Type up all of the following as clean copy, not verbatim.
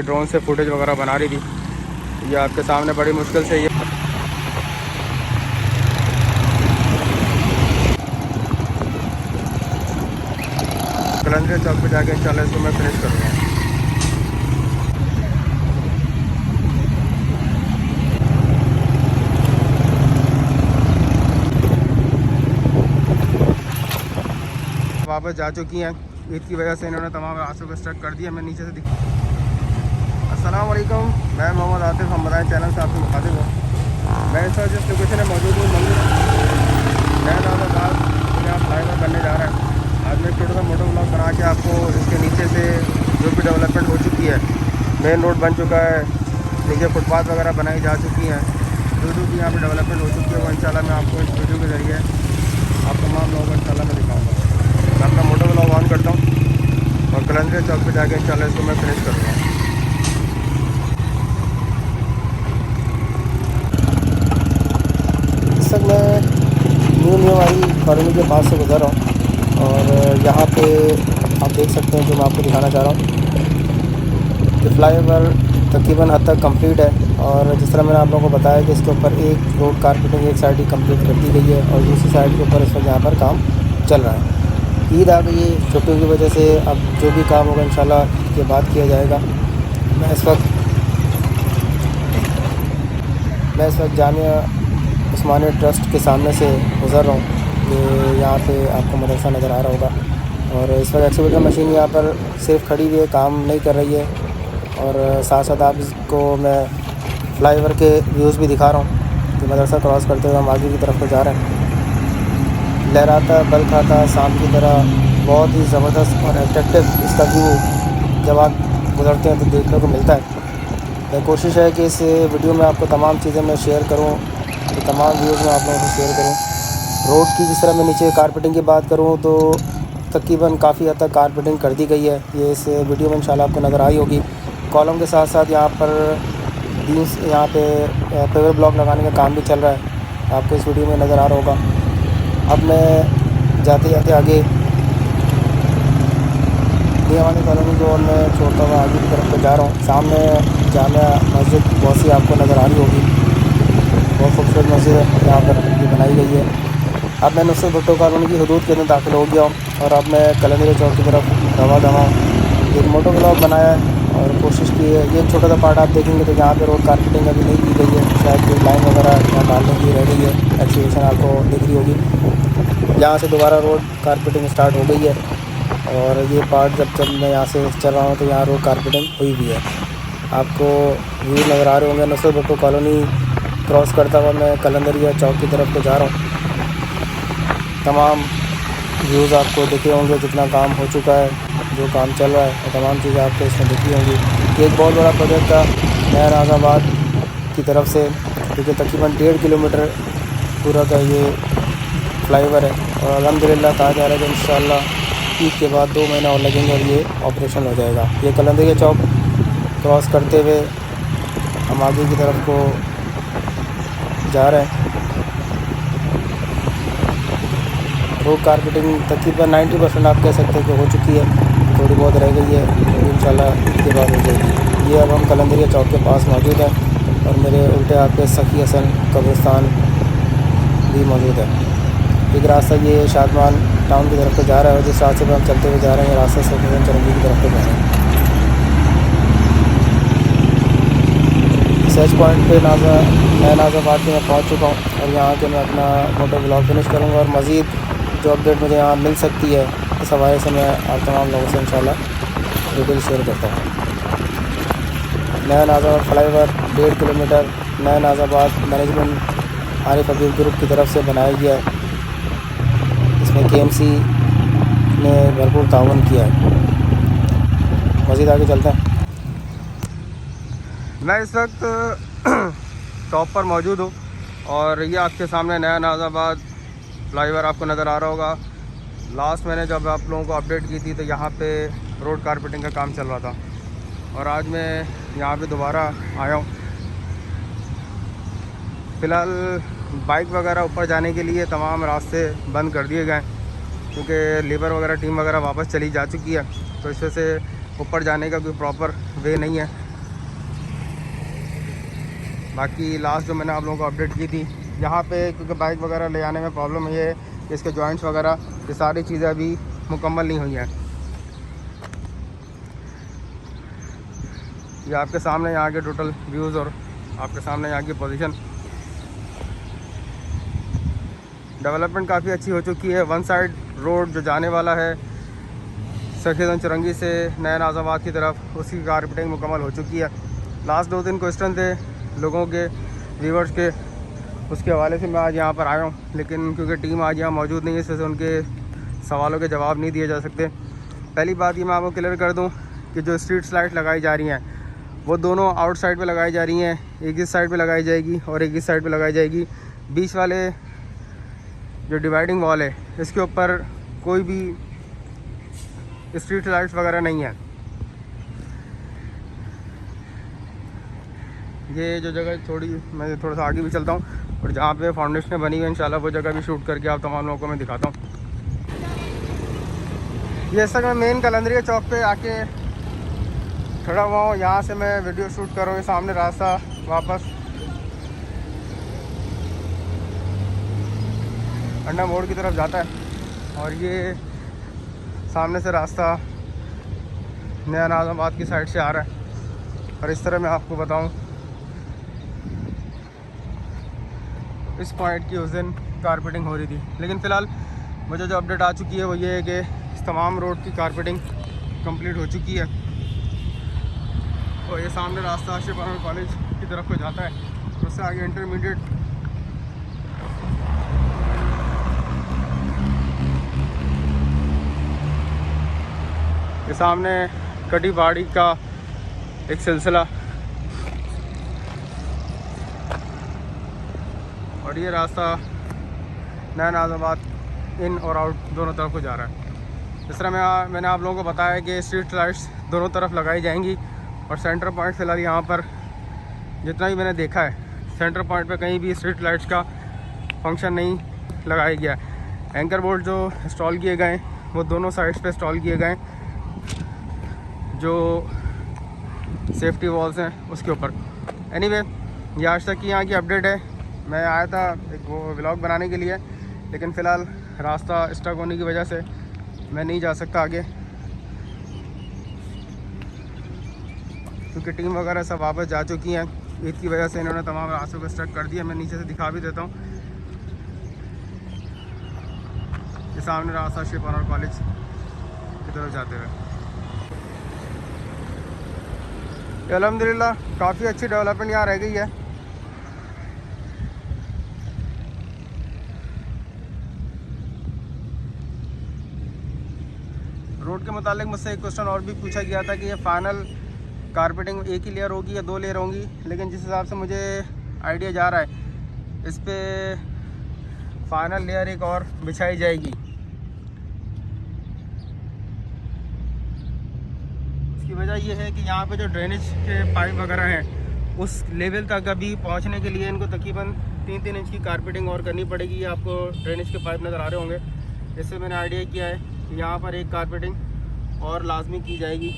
Drone से footage वगैरह बना रही थी। ये आपके सामने बड़ी मुश्किल से ये कलंदरिया चौक पे जाके इंशाल्लाह इसको मैं फिनिश करूँगा। वापस जा चुकी हैं। ईद की वजह से इन्होंने तमाम रास्तों को स्ट्रक कर दिया। मैं नीचे से अस्सलाम वालेकुम, मैं मोहम्मद आतिफ, हम बताएं चैनल से आपको मुखातिब हूँ। मैं इस वक्त जिस लोकेशन में मौजूद हूँ नया नाजाबाद यहाँ फ्लाईओवर बनने जा रहा है। आज मैं एक छोटा सा मोटो ब्लॉग बना के आपको इसके नीचे से जो भी डेवलपमेंट हो चुकी है, मेन रोड बन चुका है, नीचे फुटपाथ वगैरह बनाई जा चुकी हैं, जो भी यहाँ पर डेवलपमेंट हो चुकी है वो इंशाल्लाह मैं आपको इस वीडियो के ज़रिए आप तमाम लोगों को इंशाल्लाह मैं दिखाऊँगा। मैं अपना मोटो ब्लॉग ऑन करता हूँ और कलंदरिया चौक पर जाके इंशाल्लाह इसको मैं फिनिश करूँगा। इस वक्त मैं न्यू वाली कॉलोनी के पास से गुजर रहा हूँ और यहाँ पे आप देख सकते हैं जो मैं आपको दिखाना चाह रहा हूँ कि फ्लाईओवर तकरीबन हद तक कंप्लीट है। और जिस तरह मैंने आप लोगों को बताया कि इसके ऊपर एक रोड कारपेटिंग एक साइड ही कंप्लीट कर दी गई है और दूसरी साइड के ऊपर इस वक्त यहाँ पर काम चल रहा है। ईद आ गई है, छुट्टियों की वजह से अब जो भी काम होगा इंशाल्लाह के बाद किया जाएगा। मैं इस वक्त जामिया उस्मानिया ट्रस्ट के सामने से गुज़र रहा हूँ। ये यहाँ पे आपको मदरसा नज़र आ रहा होगा और इस वक्त एक्सीवेटर मशीन यहाँ पर सिर्फ खड़ी हुई है, काम नहीं कर रही है। और साथ साथ आप इसको मैं फ्लाईओवर के व्यूज़ भी दिखा रहा हूँ कि मदरसा क्रॉस करते हुए हम आगे की तरफ को जा रहे हैं। लहराता बल खाता शाम की तरह बहुत ही ज़बरदस्त और अट्रैक्टिव इसका व्यू जब आप गुजरते हैं तो देखने को मिलता है। मैं कोशिश है कि इस वीडियो में आपको तमाम चीज़ें मैं शेयर करूँ, तो तमाम व्यूज़ में आप लोगों को शेयर करूँ। रोड की जिस तरह मैं नीचे कारपेटिंग की बात करूँ तो तकरीबन काफ़ी हद तक कारपेटिंग कर दी गई है। ये इस वीडियो में इंशाल्लाह आपको नज़र आई होगी। कॉलम के साथ साथ यहाँ पर यहाँ पे पेवर ब्लॉक लगाने का काम भी चल रहा है, आपको इस वीडियो में नज़र आ रहा होगा। अब मैं जाते जाते आगे वाली कॉलोनी जो और मैं छोड़ता हुआ आगे की तरफ को जा रहा हूँ। सामने जामिया मस्जिद बहुत सी आपको नज़र आ रही होगी, बहुत खूबसूरत मस्जिद है यहाँ पर ये बनाई गई है। अब मैं नुसरत भुट्टो कॉलोनी की हदूद के अंदर दाखिल हो गया हूँ और अब मैं कलंदरिया चौक की तरफ रवा दवा हूँ। एक मोटो ब्लॉग बनाया है और कोशिश की है, ये छोटा सा पार्ट आप देखेंगे तो यहाँ पे रोड कारपेटिंग अभी नहीं की गई है, शायद कोई लाइन वगैरह यहाँ डालने की रह गई है। एक्सीवेशन आपको दिख रही होगी, यहाँ से दोबारा रोड कारपेटिंग स्टार्ट हो गई है और ये पार्ट जब मैं यहाँ से चल रहा हूँ तो यहाँ रोड कारपेटिंग हुई भी है। आपको व्यू नज़र आ रहे होंगे। नुसरत भुट्टो कॉलोनी क्रॉस करता हुआ मैं कलंदरिया चौक की तरफ को जा रहा हूँ। तमाम व्यूज़ आपको दिखे होंगे, जितना काम हो चुका है, जो काम चल रहा है और तमाम चीज़ें आपको इसमें दिखी होंगी। एक बहुत बड़ा प्रोजेक्ट था नया नाजाबाद की तरफ से, क्योंकि तकरीबन 1.5 किलोमीटर पूरा का ये फ्लाईओवर है और अल्हम्दुलिल्लाह कहा जा रहा है कि इंशाल्लाह ईद के बाद 2 महीना और लगेंगे और ये ऑपरेशन हो जाएगा। ये कलंदरिया चौक क्रॉस करते हुए हम आगे की तरफ को जा रहे हैं। रोड कारपेटिंग तकरीबन 90% आप कह सकते हैं कि हो चुकी है, थोड़ी बहुत रह गई है, इंशाल्लाह इसके बाद हो जाएगी। ये अब हम कलंदरिया चौक के पास मौजूद है और मेरे उल्टे आपके सखी हसन कब्रिस्तान भी मौजूद है। एक रास्ता ये शादमान टाउन की तरफ को जा रहा है और जिस रास्ते पर हम चलते हुए जा रहे हैं रास्ता से चरंगी की तरफ को जा रहे हैं। सर्च पॉइंट पे नया नाजाबाद में मैं पहुँच चुका हूँ और यहाँ के मैं अपना मोटो ब्लॉग फिनिश करूँगा और मज़ीद जो अपडेट मुझे यहाँ मिल सकती है इस हवाले से मैं आप तमाम लोगों से इंशाल्लाह डिटेल शेयर करता हूँ। नया नाजाबाद फ्लाईओवर 1.5 किलोमीटर नया नाजाबाद मैनेजमेंट आरिफ हबीब ग्रुप की तरफ से बनाया गया है। इसमें KMC ने भरपूर ताउन किया है। मज़ीद आगे चलते हैं। मैं इस वक्त टॉप पर मौजूद हूँ और ये आपके सामने नया नाजाबाद फ्लाईओवर आपको नज़र आ रहा होगा। लास्ट मैंने जब आप लोगों को अपडेट की थी तो यहाँ पे रोड कारपेटिंग का काम चल रहा था और आज मैं यहाँ पे दोबारा आया हूँ। फ़िलहाल बाइक वगैरह ऊपर जाने के लिए तमाम रास्ते बंद कर दिए गए क्योंकि लेबर वगैरह टीम वगैरह वापस चली जा चुकी है, तो इस वजह से ऊपर जाने का कोई प्रॉपर वे नहीं है। बाकी लास्ट जो मैंने आप लोगों को अपडेट की थी, यहाँ पे क्योंकि बाइक वगैरह ले जाने में प्रॉब्लम ये है कि इसके जॉइंट्स वगैरह ये सारी चीज़ें अभी मुकम्मल नहीं हुई हैं। ये आपके सामने यहाँ के टोटल व्यूज़ और आपके सामने यहाँ की पोजीशन। डेवलपमेंट काफ़ी अच्छी हो चुकी है। वन साइड रोड जो जाने वाला है सखीगंज चुरंगी से नया नाज़ाबाद की तरफ, उसकी कारपेटिंग मुकम्मल हो चुकी है। लास्ट 2-3 क्वेश्चन थे लोगों के, व्यूवर्स के, उसके हवाले से मैं आज यहाँ पर आया हूँ। लेकिन क्योंकि टीम आज यहाँ मौजूद नहीं है, इस वजह से उनके सवालों के जवाब नहीं दिए जा सकते। पहली बात ये मैं आपको क्लियर कर दूँ कि जो स्ट्रीट लाइट लगाई जा रही हैं वो दोनों आउट साइड पर लगाई जा रही हैं। एक इस साइड पर लगाई जाएगी और एक इस साइड पर लगाई जाएगी। बीच वाले जो डिवाइडिंग वॉल है इसके ऊपर कोई भी स्ट्रीट लाइट्स वगैरह नहीं है। ये जो जगह मैं थोड़ा सा आगे भी चलता हूँ और जहाँ पे फाउंडेशन बनी हुई है इंशाल्लाह वो जगह भी शूट करके आप तमाम लोगों को मैं दिखाता हूँ। ये इस मैं मेन कलंदरिया चौक पे आके खड़ा हुआ हूँ। यहाँ से मैं वीडियो शूट कर रहा हूँ। सामने रास्ता वापस अंडा मोड़ की तरफ जाता है और ये सामने से रास्ता नया नाज़ाबाद की साइड से आ रहा है। और इस तरह मैं आपको बताऊं, इस पॉइंट की उस दिन कारपेटिंग हो रही थी, लेकिन फ़िलहाल मुझे जो अपडेट आ चुकी है वो ये है कि इस तमाम रोड की कारपेटिंग कंप्लीट हो चुकी है। और ये सामने रास्ता शिपाना कॉलेज की तरफ को जाता है, उससे आगे इंटरमीडिएट ये सामने कटी पहाड़ी का एक सिलसिला और ये रास्ता नया नाज़ाबाद इन और आउट दोनों तरफ को जा रहा है। इस तरह मैंने आप लोगों को बताया कि स्ट्रीट लाइट्स दोनों तरफ लगाई जाएंगी और सेंटर पॉइंट फ़िलहाल यहाँ पर जितना भी मैंने देखा है सेंटर पॉइंट पे कहीं भी स्ट्रीट लाइट्स का फंक्शन नहीं लगाया गया। एंकर बोल्ट जो इंस्टॉल किए गए वो दोनों साइड्स पे इंस्टॉल किए गए, जो सेफ्टी वॉल्स हैं उसके ऊपर। एनीवे, ये आज तक की यहाँ की अपडेट है। मैं आया था एक वो व्लॉग बनाने के लिए, लेकिन फ़िलहाल रास्ता स्टक होने की वजह से मैं नहीं जा सकता आगे, क्योंकि टीम वगैरह सब वापस जा चुकी हैं। ईद की वजह से इन्होंने तमाम रास्तों को स्टक कर दिया। मैं नीचे से दिखा भी देता हूँ, ये सामने रास्ता शिपाना कॉलेज की तरफ जाते हुए। अल्हम्दुलिल्लाह काफ़ी अच्छी डेवलपमेंट यहाँ रह गई है। रोड के मुतालिक मुझसे एक क्वेश्चन और भी पूछा गया था कि ये फाइनल कारपेटिंग एक ही लेयर होगी या 2 लेयर होंगी, लेकिन जिस हिसाब से मुझे आइडिया जा रहा है इस पर फाइनल लेयर एक और बिछाई जाएगी। इसकी वजह यह है कि यहाँ पे जो ड्रेनेज के पाइप वगैरह हैं उस लेवल तक अभी पहुँचने के लिए इनको तकरीबन 3-3 इंच की कारपेटिंग और करनी पड़ेगी। आपको ड्रेनेज के पाइप नज़र आ रहे होंगे। इससे मैंने आइडिया किया है कि यहाँ पर एक कारपेटिंग और लाजमी की जाएगी।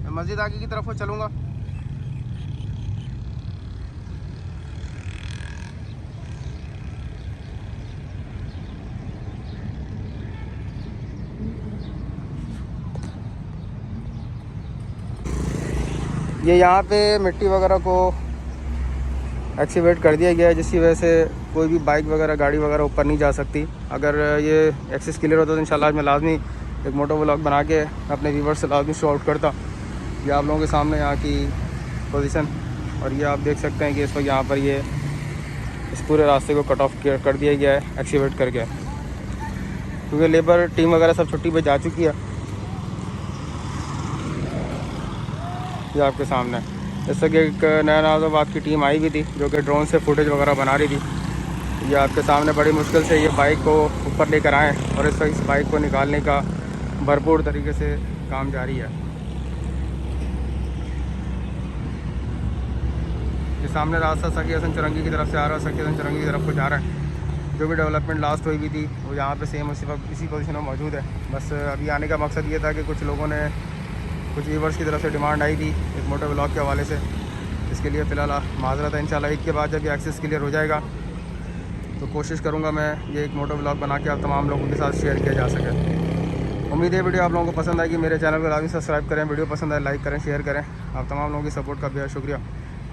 मैं मस्जिद आगे की तरफ को चलूँगा। ये यहाँ पे मिट्टी वगैरह को एक्सीवेट कर दिया गया है, जिसकी वजह से कोई भी बाइक वगैरह गाड़ी वगैरह ऊपर नहीं जा सकती। अगर ये एक्सेस क्लियर होता तो इंशाल्लाह मैं लाजमी एक मोटो व्लॉग बना के अपने व्यूवर्स से लाजमी शो आउट करता। ये आप लोगों के सामने यहाँ की पोजीशन, और ये आप देख सकते हैं कि इस वक्त यहाँ पर ये इस पूरे रास्ते को कट ऑफ कर दिया गया है एक्सीवेट करके, क्योंकि लेबर टीम वगैरह सब छुट्टी पे जा चुकी है। ये आपके सामने जैसे कि एक नया नाज़ाबाद की टीम आई भी थी जो कि ड्रोन से फुटेज वगैरह बना रही थी। ये आपके सामने बड़ी मुश्किल से ये बाइक को ऊपर लेकर आए और इस वक्त इस बाइक को निकालने का भरपूर तरीके से काम जारी है। ये सामने रास्ता सखी हसन चुरंगी की तरफ से आ रहा है, सखी हसन चुरंगी की तरफ को जा रहा है। जो भी डेवलपमेंट लास्ट हुई भी थी वो यहाँ पे सेम इसी पोजीशन में मौजूद है। बस अभी आने का मकसद ये था कि कुछ लोगों ने, कुछ व्यूवर्स की तरफ से डिमांड आई थी एक मोटो व्लॉग के हवाले से। इसके लिए फ़िलहाल माजरत है, इंशाल्लाह ईद के बाद जब ये एक्सेस क्लियर हो जाएगा तो कोशिश करूँगा मैं ये एक मोटो व्लॉग बना के आप तमाम लोगों के साथ शेयर किया जा सके। उम्मीद है वीडियो आप लोगों को पसंद आएगी। मेरे चैनल को लाजमी सब्सक्राइब करें, वीडियो पसंद आए लाइक करें, शेयर करें। आप तमाम लोगों की सपोर्ट का बेहद शुक्रिया।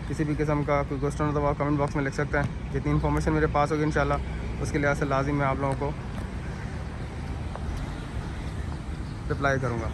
किसी भी किस्म का कोई क्वेश्चन हो तो आप कमेंट बॉक्स में लिख सकते हैं। जितनी इन्फॉर्मेशन मेरे पास होगी इंशाल्लाह उसके लिहाज से लाजिम मैं आप लोगों को रिप्लाई करूँगा।